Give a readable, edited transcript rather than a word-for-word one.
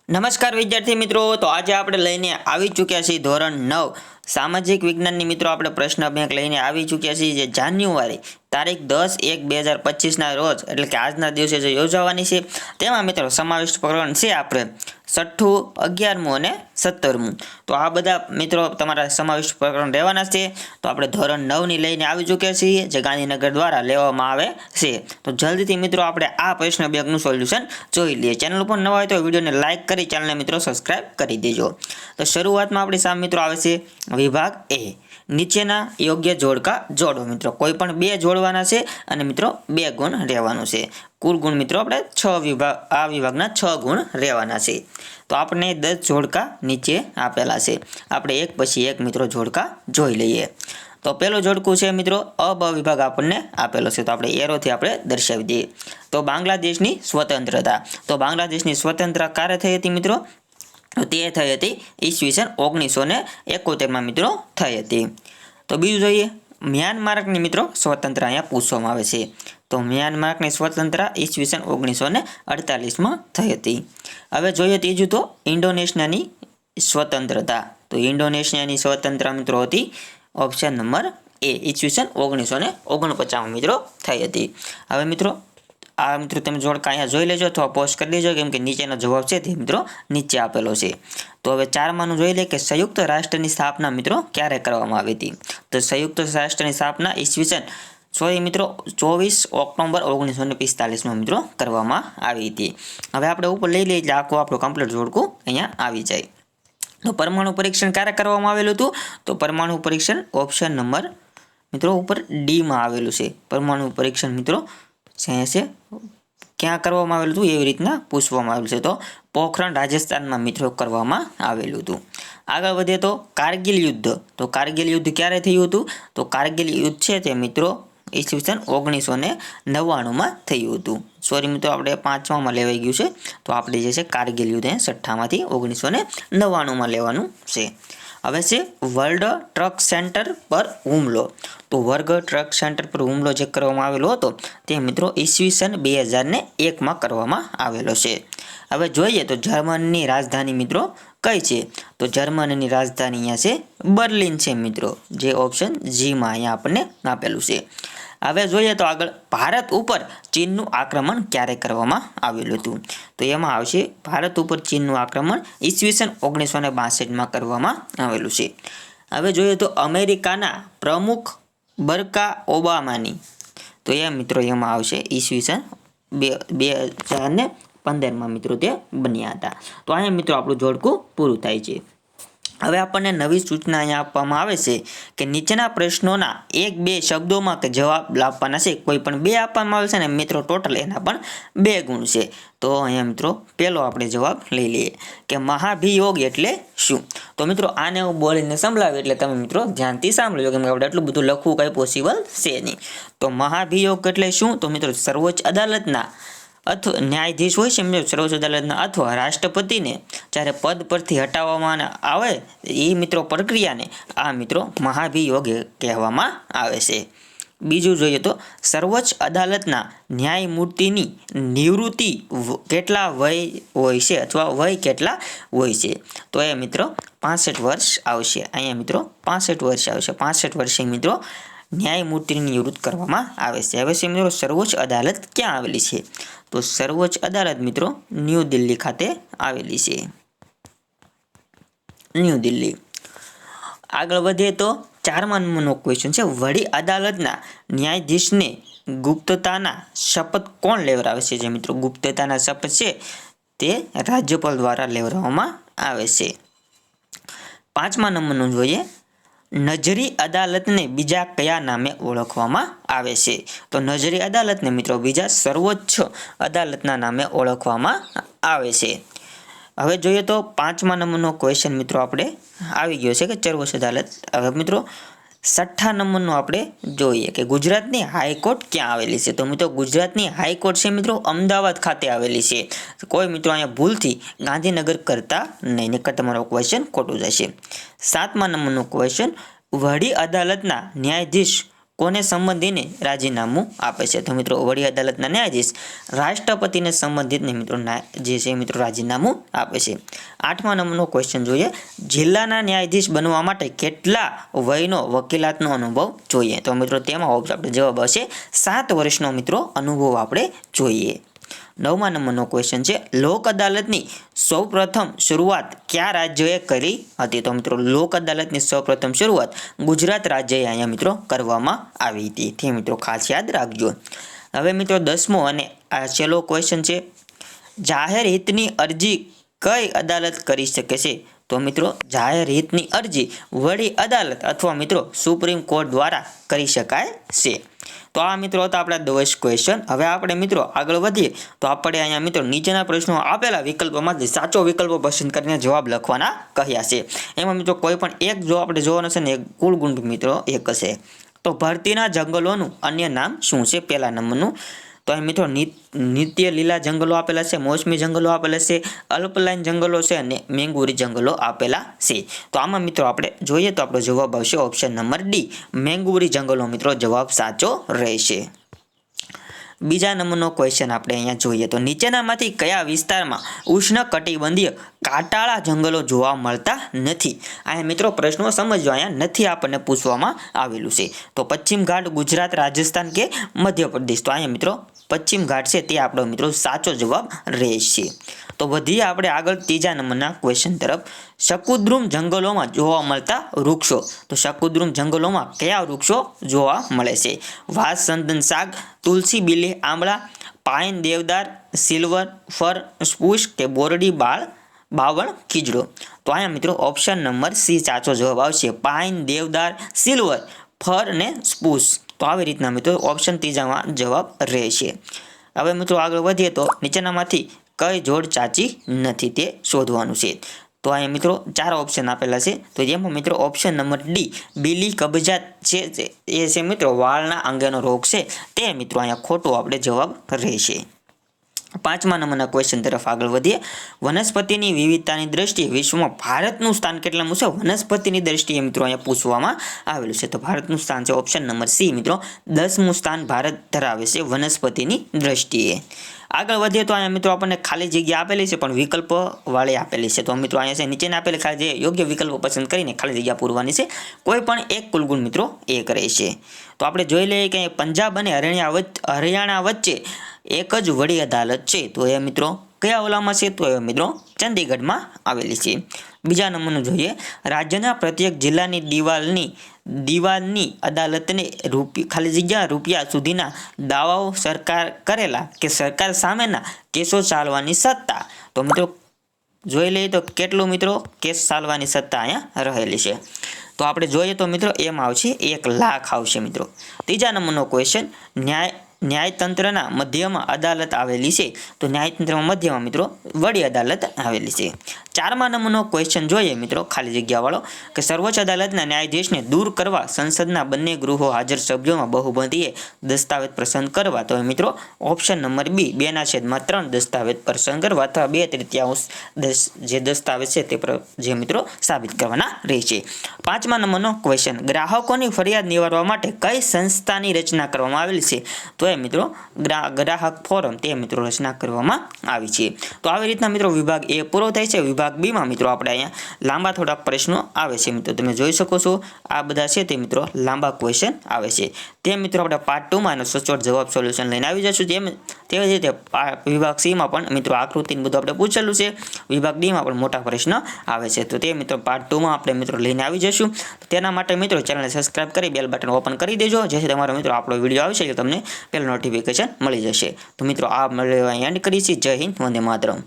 નમસ્કાર વિદ્યાર્થી મિત્રો, તો આજે આપણે લઈને આવી ચૂક્યા છીએ ધોરણ 9 સામાજિક વિજ્ઞાનની મિત્રો આપણે પ્રશ્ન બેંક લઈને આવી ચૂક્યા છીએ જે જાન્યુઆરી તારીખ 10/1/2025 ના રોજ એટલે કે આજના દિવસે જે યોજાવાની છે તેમાં મિત્રો સમાવિષ્ટ પ્રકરણ છે આપણે 6ઠું, 11મું અને 17મું. તો આ બધા મિત્રો તમારા સમાવિષ્ટ પ્રકરણ રહેવાના છે. તો આપણે ધોરણ 9ની લઈને આવી ચૂક્યા છીએ જે ગાંધીનગર દ્વારા લેવામાં આવે છે. તો જલ્દીથી મિત્રો આપણે આ પ્રશ્ન બેંકનું સોલ્યુશન જોઈ લઈએ. ચેનલ ઉપર નવા હોય તો વિડીયોને લાઇક કરી ચેનલને મિત્રો સબસ્ક્રાઇબ કરી દેજો. તો શરૂઆતમાં આપણી સામે મિત્રો આવે છે વિભાગ એ. નીચેના યોગ્ય જોડકા જોડો. મિત્રો કોઈ પણ બે જોડવાના છે અને મિત્રો 2 ગુણ રહેવાનું છે. કુલ ગુણ મિત્રો આપણે 6 આ વિભાગના 6 ગુણ રહેવાના છે. તો આપણે 10 જોડકા નીચે આપેલા છે. આપણે એક પછી એક મિત્રો જોડકા જોઈ લઈએ. તો પહેલો જોડકું છે મિત્રો અ બ વિભાગ આપણને આપેલો છે. તો આપણે એરોથી આપણે દર્શાવી દઈએ. તો બાંગ્લાદેશની સ્વતંત્રતા. તો બાંગ્લાદેશની સ્વતંત્રતા ક્યારે થઈ હતી મિત્રો? તે થઈ હતી ઈસવીસન 1971માં મિત્રો થઈ હતી. તો બીજું જોઈએ મ્યાનમારની મિત્રો સ્વતંત્રતા અહીંયા પૂછવામાં આવે છે. તો મ્યાનમારની સ્વતંત્રતા ઈસવીસન 1948માં થઈ હતી. હવે જોઈએ ત્રીજું તો ઇન્ડોનેશિયાની સ્વતંત્રતા. તો ઇન્ડોનેશિયાની સ્વતંત્રતા મિત્રો હતી ઓપ્શન નંબર એ ઈસવીસન 1949 મિત્રો થઈ હતી. હવે મિત્રો આ મિત્રો તમે જોડકા અહીંયા જોઈ લેજો અથવા પોસ્ટ કરી લેજો કેમ કે નીચેનો જવાબ છે તે મિત્રો નીચે આપેલો છે. તો હવે 4માનું જોઈ લે કે સંયુક્ત રાષ્ટ્રની સ્થાપના મિત્રો ક્યારે કરવામાં આવી હતી? તો સંયુક્ત રાષ્ટ્રની સ્થાપના ઈસવીસન 24 ઓક્ટોબર 1945માં મિત્રો કરવામાં આવી હતી. હવે આપણે ઉપર લઈ લઈએ એટલે આખું આપણું કમ્પ્લીટ જોડકું અહીંયા આવી જાય. તો પરમાણુ પરીક્ષણ ક્યારે કરવામાં આવેલું હતું? તો પરમાણુ પરીક્ષણ ઓપ્શન નંબર મિત્રો ઉપર ડીમાં આવેલું છે. પરમાણુ પરીક્ષણ મિત્રો છે ક્યાં કરવામાં આવેલું હતું એવી રીતના પૂછવામાં આવેલું છે. તો પોખરણ રાજસ્થાનમાં મિત્રો કરવામાં આવેલું હતું. આગળ વધીએ તો કારગિલ યુદ્ધ. તો કારગિલ યુદ્ધ ક્યારે થયું હતું? તો કારગિલ યુદ્ધ છે તે મિત્રો ઈસવીસન 1999માં થયું હતું. સોરી મિત્રો આપણે 5માં લેવાઈ ગયું છે. તો આપણે જે છે કારગિલ યુદ્ધ 6માંથી 1999માં લેવાનું છે. હવે છે વર્લ્ડ ટ્રક સેન્ટર પર હુમલો. તો વર્લ્ડ ટ્રક સેન્ટર પર હુમલો જે કરવામાં આવેલો હતો તે મિત્રો ઈસવીસન 2001માં કરવામાં આવેલો છે. હવે જોઈએ તો જર્મનીની રાજધાની મિત્રો કઈ છે? તો જર્મનીની રાજધાની અહીંયા છે બર્લિન છે મિત્રો, જે ઓપ્શન જીમાં અહીંયા આપણને આપેલું છે. હવે જોઈએ તો આગળ ભારત ઉપર ચીનનું આક્રમણ ક્યારે કરવામાં આવેલું હતું? તો એમાં આવશે ભારત ઉપર ચીનનું આક્રમણ ઈસવીસન 1962માં કરવામાં આવેલું છે. હવે જોઈએ તો અમેરિકાના પ્રમુખ બરકા ઓબામાની. તો એ મિત્રો એમાં આવશે ઈસવીસન 2015માં મિત્રો તે બન્યા હતા. તો અહીંયા મિત્રો આપણું જોડકું પૂરું થાય છે. હવે આપણને નવી સૂચના અહીંયા આપવામાં આવે છે કે નીચેના પ્રશ્નોના 1-2 શબ્દોમાં કે જવાબ આપવાના છે. કોઈ પણ 2 આપવામાં આવે છે ને મિત્રો ટોટલ એના પણ 2 ગુણ છે. તો અહીંયા મિત્રો પહેલો આપણે જવાબ લઈ લઈએ કે મહાભિયોગ એટલે શું? તો મિત્રો આને હું બોલીને સંભળાવ્યું એટલે તમે મિત્રો ધ્યાનથી સાંભળજો કેમ કે આપણે એટલું બધું લખવું કંઈ પોસિબલ છે નહીં. તો મહાભિયોગ એટલે શું? તો મિત્રો સર્વોચ્ચ અદાલતના અથવા ન્યાયાધીશ હોય છે સર્વોચ્ચ અદાલતના અથવા રાષ્ટ્રપતિને જ્યારે પદ પરથી હટાવવામાં આવે એ મિત્રો પ્રક્રિયાને આ મિત્રો મહાભિયોગ કહેવામાં આવે છે. બીજું જોઈએ તો સર્વોચ્ચ અદાલતના ન્યાયમૂર્તિની નિવૃત્તિ કેટલા વય હોય છે અથવા વય કેટલા હોય છે? તો એ મિત્રો 65 વર્ષ આવશે. અહીંયા મિત્રો 65 વર્ષ આવશે. 65 વર્ષે મિત્રો ન્યાયમૂર્તિની નિવૃત્ત કરવામાં આવે છે. હવે છે મિત્રો સર્વોચ્ચ અદાલત ક્યાં આવેલી છે? તો સર્વોચ્ચ અદાલત મિત્રો ન્યૂ દિલ્હી ખાતે આવેલી છે. ન્યૂ દિલ્હી. આગળ વધીએ તો 4મા નંબરનો ક્વેશ્ચન છે વડી અદાલતના ન્યાયાધીશને ગુપ્તતાના શપથ કોણ લેવડાવે છે? જે મિત્રો ગુપ્તતાના શપથ છે તે રાજ્યપાલ દ્વારા લેવડાવવામાં આવે છે. 5મા નંબરનું જોઈએ નજરી અદાલતને બીજા કયા નામે ઓળખવામાં આવે છે? તો નજરી અદાલતને મિત્રો બીજા સર્વોચ્ચ અદાલતના નામે ઓળખવામાં આવે છે. હવે જોઈએ તો 5મા નંબરનો ક્વેશ્ચન મિત્રો આપણે આવી ગયો છે કે સર્વોચ્ચ અદાલત. હવે મિત્રો 6ઠ્ઠા નંબરનો આપણે જોઈએ કે ગુજરાતની હાઈકોર્ટ ક્યાં આવેલી છે? તો મિત્રો ગુજરાતની હાઈકોર્ટ છે મિત્રો અમદાવાદ ખાતે આવેલી છે. કોઈ મિત્રો અહીંયા ભૂલથી ગાંધીનગર કરતા નહીં, નકર તમારો ક્વેશ્ચન ખોટું જશે. 7મા નંબરનો ક્વેશ્ચન વડી અદાલતના ન્યાયાધીશ કોને સંબંધીને રાજીનામું આપે છે? તો મિત્રો વડી અદાલતના ન્યાયાધીશ રાષ્ટ્રપતિને સંબંધિતને મિત્રો જે છે મિત્રો રાજીનામું આપે છે. 8મા નંબરનો ક્વેશ્ચન જોઈએ. જિલ્લાના ન્યાયાધીશ બનવા માટે કેટલા વયનો વકીલાતનો અનુભવ જોઈએ? તો મિત્રો તેમાં આપણે જવાબ હશે 7 વર્ષનો મિત્રો અનુભવ આપણે જોઈએ. 9મા નંબરનો ક્વેશ્ચન છે. લોક અદાલતની સૌપ્રથમ શરૂઆત કયા રાજ્યએ કરી હતી? તો મિત્રો લોક અદાલતની સૌપ્રથમ શરૂઆત ગુજરાત રાજ્યએ અહીંયા મિત્રો કરવામાં આવી હતી. તે મિત્રો ખાસ યાદ રાખજો. હવે મિત્રો 10મો અને આ છેલ્લો ક્વેશ્ચન છે. જાહેર હિતની અરજી કઈ અદાલત કરી શકે છે? તો મિત્રો જાહેર હિતની અરજી વડી અદાલત અથવા મિત્રો સુપ્રીમ કોર્ટ દ્વારા કરી શકાય છે. તો આ મિત્રો હતા આપણા 10 ક્વેશ્ચન. હવે આપણે મિત્રો આગળ વધીએ તો આપણે અહીંયા મિત્રો નીચેના પ્રશ્નો આપેલા વિકલ્પોમાંથી સાચો વિકલ્પો પસંદ કરીને જવાબ લખવાના કહ્યા છે. એમાં મિત્રો કોઈ પણ એક જો આપણે જોવાનો છે ને એક કુલ ગુણ મિત્રો એક હશે. તો ભારતીયના જંગલોનું અન્ય નામ શું છે? પહેલા નંબરનું તો અહીં મિત્રો નિત્ય લીલા જંગલો આપેલા છે, મોસમી જંગલો આપેલા છે, અલ્પલાઇન જંગલો છે અને મેંગુરી જંગલો આપેલા છે. તો આમાં મિત્રો આપણે જોઈએ તો આપણો જવાબ આવશે ઓપ્શન નંબર ડી, મેંગુરી જંગલો મિત્રો જવાબ સાચો રહેશે. બીજા નંબરનો ક્વેશ્ચન આપણે અહીંયા જોઈએ તો નીચેનામાંથી કયા વિસ્તારમાં ઉષ્ણકટિબંધીય કાંટાળા જંગલો જોવા મળતા નથી? અહીંયા મિત્રો પ્રશ્નો સમજો, અહીંયા નથી આપણને પૂછવામાં આવેલું છે. તો પશ્ચિમ ઘાટ, ગુજરાત, રાજસ્થાન કે મધ્યપ્રદેશ? તો અહીંયા મિત્રો પશ્ચિમ ઘાટ છે તે આપણો મિત્રો સાચો જવાબ રહેશે. તો વધીએ આપણે આગળ ત્રીજા નંબરના ક્વેશ્ચન તરફ. શકુદ્રુમ જંગલોમાં જોવા મળતા વૃક્ષો? તો શકુદ્રુમ જંગલોમાં કયા વૃક્ષો જોવા મળે છે? વાંસ, ચંદન, સાગ, તુલસી, બીલી, આંબળા, પાઇન, દેવદાર, સિલ્વર ફર, સ્પુસ કે બોરડી, બાવળ, ખીજડો? તો અહીંયા મિત્રો ઓપ્શન નંબર સી સાચો જવાબ આવશે. પાઇન, દેવદાર, સિલ્વર ફર ને સ્પુસ. તો આવી રીતના મિત્રો ઓપ્શન ત્રીજામાં જવાબ રહેશે. હવે મિત્રો આગળ વધીએ તો નીચેનામાંથી કઈ જોડ સાચી નથી તે શોધવાનું છે. તો અહીંયા મિત્રો 4 ઓપ્શન આપેલા છે. તો જેમાં મિત્રો ઓપ્શન નંબર ડી, બીલી કબજાત છે એ છે મિત્રો વાળના અંગેનો રોગ છે તે મિત્રો અહીંયા ખોટો આપણે જવાબ રહેશે. 5મા નંબરના ક્વેશ્ચન તરફ આગળ વધીએ. વનસ્પતિની વિવિધતાની દ્રષ્ટિએ વિશ્વમાં ભારતનું સ્થાન કેટલામું છે? વનસ્પતિની દ્રષ્ટિએ મિત્રો અહીંયા પૂછવામાં આવેલું છે. તો ભારતનું સ્થાન છે ઓપ્શન નંબર સી મિત્રો 10મું સ્થાન ભારત ધરાવે છે વનસ્પતિની દ્રષ્ટિએ. આગળ વધીએ તો અહીંયા મિત્રો આપણને ખાલી જગ્યા આપેલી છે પણ વિકલ્પો વાળી આપેલી છે. તો મિત્રો અહીંયા છે નીચેના આપેલી ખાલી જે યોગ્ય વિકલ્પો પસંદ કરીને ખાલી જગ્યા પૂરવાની છે. કોઈ પણ એક કુલ ગુણ મિત્રો 1 રહેશે. તો આપણે જોઈ લઈએ કે પંજાબ અને હરિયાણા વચ્ચે એક જ વડી અદાલત છે. તો એ મિત્રો કયા ઓલામાં છે? તો એ મિત્રો ચંદીગઢમાં આવેલી છે. બીજા નંબરનું જોઈએ. રાજ્યના પ્રત્યેક જિલ્લાની દીવાની અદાલતને ખાલી જગ્યા રૂપિયા સુધીના દાવાઓ સરકાર કરેલા કે સરકાર સામેના કેસો ચાલવાની સત્તા? તો મિત્રો જોઈ લઈએ તો કેટલું મિત્રો કેસ ચાલવાની સત્તા અહીંયા રહેલી છે? તો આપણે જોઈએ તો મિત્રો એમાં આવશે 1 લાખ આવશે મિત્રો. ત્રીજા નંબરનો ક્વેશ્ચન. ન્યાયતંત્રના મધ્યમાં અદાલત આવેલી છે? તો ન્યાયતંત્રમાં મધ્યમાં મિત્રો વડી અદાલત આવેલી છે. 4મા નંબરનો ક્વેશ્ચન જોઈએ મિત્રો ખાલી જગ્યાવાળો કે સર્વોચ્ચ અદાલતના ન્યાયાધીશને દૂર કરવા સંસદના બંને ગૃહો હાજર સભ્યોમાં બહુમતીએ દસ્તાવેજ પસંદ કરવા? તો મિત્રો ઓપ્શન નંબર બી 2/3 દસ્તાવેજ પસંદ કરવા અથવા 2/3 જે દસ્તાવેજ છે તે જે મિત્રો સાબિત કરવાના રહેશે. 5મા નંબરનો ક્વેશ્ચન. ગ્રાહકોની ફરિયાદ નિવારવા માટે કઈ સંસ્થાની રચના કરવામાં આવેલી છે? તો એ મિત્રો ગ્રાહક ફોરમ તે મિત્રો રચના કરવામાં આવી છે. તો આવી રીતના મિત્રો વિભાગ એ પૂરો થાય છે. વિભાગ બીમાં મિત્રો આપણે અહીંયા લાંબા થોડાક પ્રશ્નો આવે છે મિત્રો તમે જોઈ શકો છો. આ બધા છે તે મિત્રો લાંબા ક્વેશ્ચન આવે છે. તે મિત્રો આપણે પાર્ટ 2માં એનો સચોટ જવાબ સોલ્યુશન લઈને આવી જશું. તેવી રીતે વિભાગ સીમાં પણ મિત્રો આકૃતિને બધું આપણે પૂછેલું છે. વિભાગ ડીમાં પણ મોટા પ્રશ્ન આવે છે. તો તે મિત્રો પાર્ટ 2માં આપણે મિત્રો લઈને આવી જશું. તેના માટે મિત્રો ચેનલને સબસ્ક્રાઇબ કરી બેલ બટન ઓપન કરી દેજો જેથી તમારો મિત્રો આપણો વિડીયો આવશે એટલે તમને પહેલાં નોટિફિકેશન મળી જશે. તો મિત્રો આ એન્ડ કરીશું. જય હિન્દ, વંદે માતરમ.